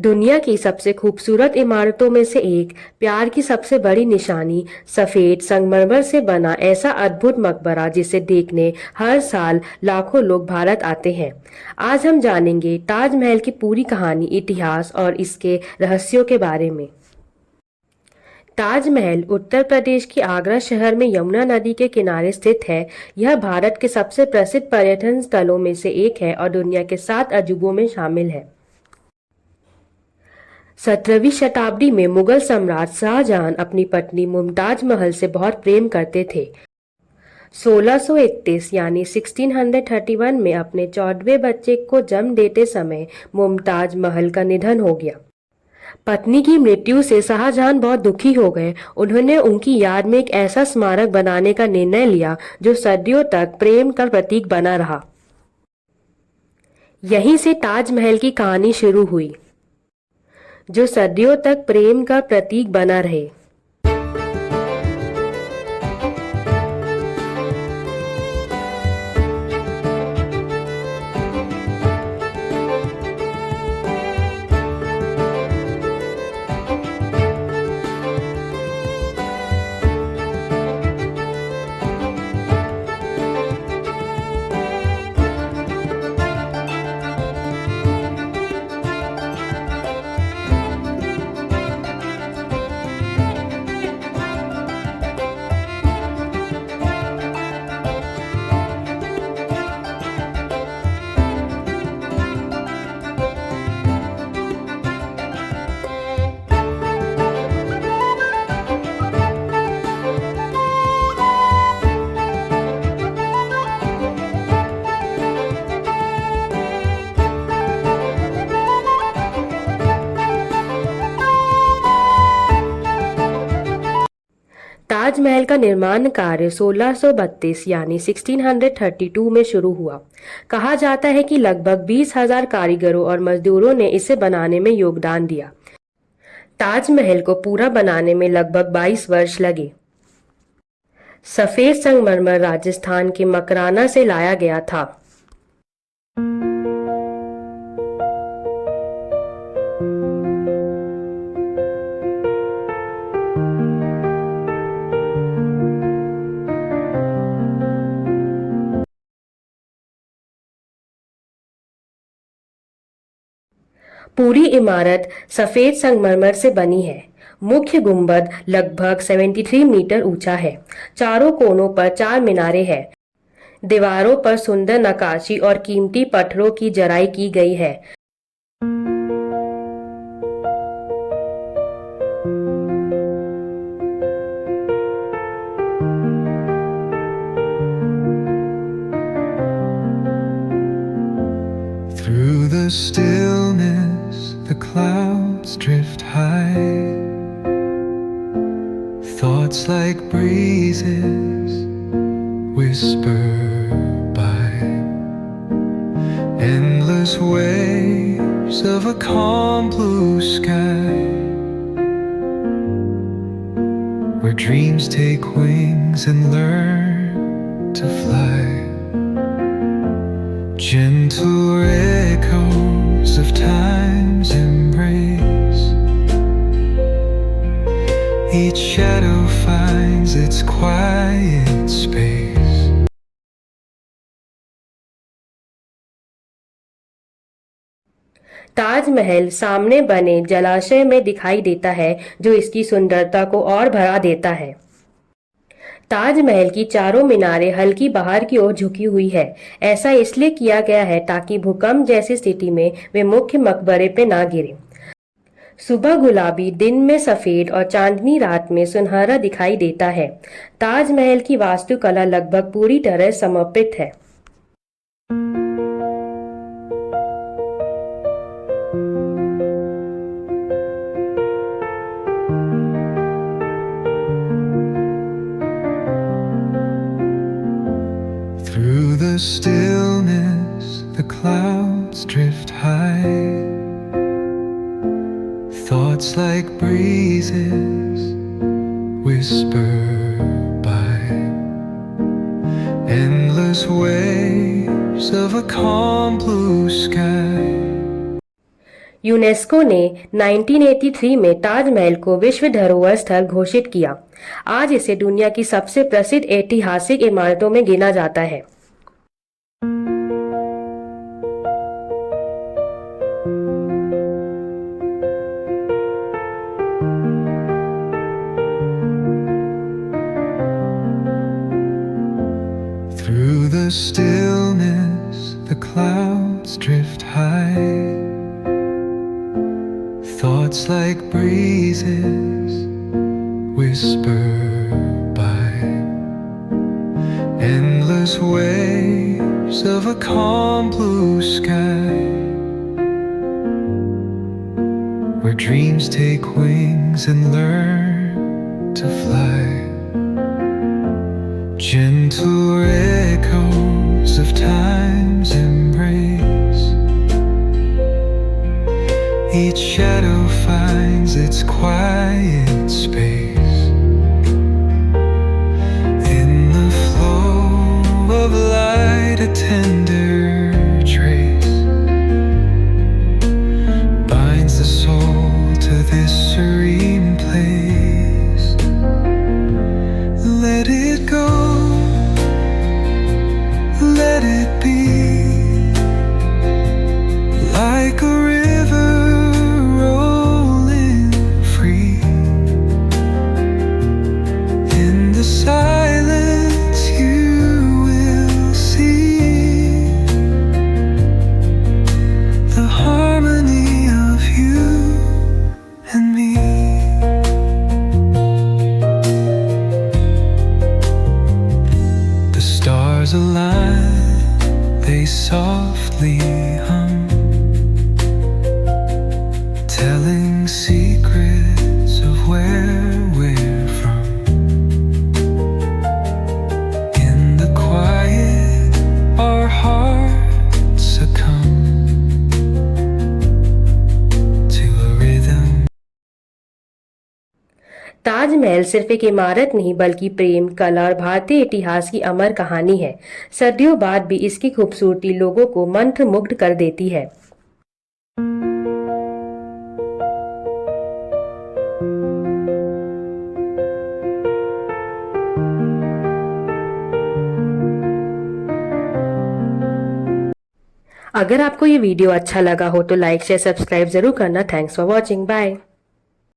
दुनिया की सबसे खूबसूरत इमारतों में से एक, प्यार की सबसे बड़ी निशानी, सफेद संगमरमर से बना ऐसा अद्भुत मकबरा जिसे देखने हर साल लाखों लोग भारत आते हैं। आज हम जानेंगे ताजमहल की पूरी कहानी, इतिहास और इसके रहस्यों के बारे में। ताजमहल उत्तर प्रदेश के आगरा शहर में यमुना नदी के किनारे स्थित है। यह भारत के सबसे प्रसिद्ध पर्यटन स्थलों में से एक है और दुनिया के 7 अजूबों में शामिल है। 17वीं शताब्दी में मुगल सम्राट शाहजहां अपनी पत्नी मुमताज महल से बहुत प्रेम करते थे। 1631 यानी 1631 में अपने 14वें बच्चे को जन्म देते समय मुमताज महल का निधन हो गया। पत्नी की मृत्यु से शाहजहां बहुत दुखी हो गए। उन्होंने उनकी याद में एक ऐसा स्मारक बनाने का निर्णय लिया जो सदियों तक प्रेम का प्रतीक बना रहा। यहीं से ताजमहल की कहानी शुरू हुई, जो सदियों तक प्रेम का प्रतीक बना रहे। ताजमहल का निर्माण कार्य 1632 यानी 1632 में शुरू हुआ। कहा जाता है कि लगभग 20,000 कारीगरों और मजदूरों ने इसे बनाने में योगदान दिया। ताजमहल को पूरा बनाने में लगभग 22 वर्ष लगे। सफेद संगमरमर राजस्थान के मकराना से लाया गया था। पूरी इमारत सफेद संगमरमर से बनी है। मुख्य गुंबद लगभग 73 मीटर ऊंचा है। चारों कोनों पर 4 मीनारे हैं। दीवारों पर सुंदर नक्काशी और कीमती पत्थरों की जराई की गई है। Through the stillness, the clouds drift high. Thoughts like breezes whisper by. Endless waves of a calm blue sky, where dreams take wings and learn to fly. Gentle echoes of time's embrace. Each shadow finds its quiet space. Taj Mahal सामने बने जलाशय में दिखाई देता है, जो इसकी सुंदरता को और बढ़ा देता है। ताजमहल की चारों मीनारें हल्की बाहर की ओर झुकी हुई है। ऐसा इसलिए किया गया है ताकि भूकंप जैसी स्थिति में वे मुख्य मकबरे पे ना गिरे। सुबह गुलाबी, दिन में सफेद और चांदनी रात में सुनहरा दिखाई देता है। ताजमहल की वास्तुकला लगभग पूरी तरह समर्पित है। Through the stillness, the clouds drift high. Thoughts like breezes whisper by. Endless waves of a calm blue sky. UNESCO ने 1983 में ताजमहल को विश्व धरोहर स्थल घोषित किया। आज इसे दुनिया की सबसे प्रसिद्ध ऐतिहासिक इमारतों में गिना जाता है। Through the stillness, the clouds drift high. Thoughts like breezes whisper by. Endless waves of a calm blue sky, where dreams take wings and learn to fly. Gentle echoes of time's embrace. Each shadow finds its quiet space. In the flow of light, a tender trace binds the soul to this serene place. Let it go. Let it be like a river rolling free. In the silence you will see the harmony of you and me. The stars align, they softly hum, telling secrets of where we're from. In the quiet, our hearts succumb to a rhythm. Taj Mahal सिर्फ एक इमारत नहीं बल्कि प्रेम, कला और भारतीय इतिहास की अमर कहानी है। सदियों बाद भी इसकी खूबसूरती लोगों को मंत्रमुग्ध कर देती है। अगर आपको ये वीडियो अच्छा लगा हो तो लाइक शेयर सब्सक्राइब जरूर करना। Thanks for watching. बाय।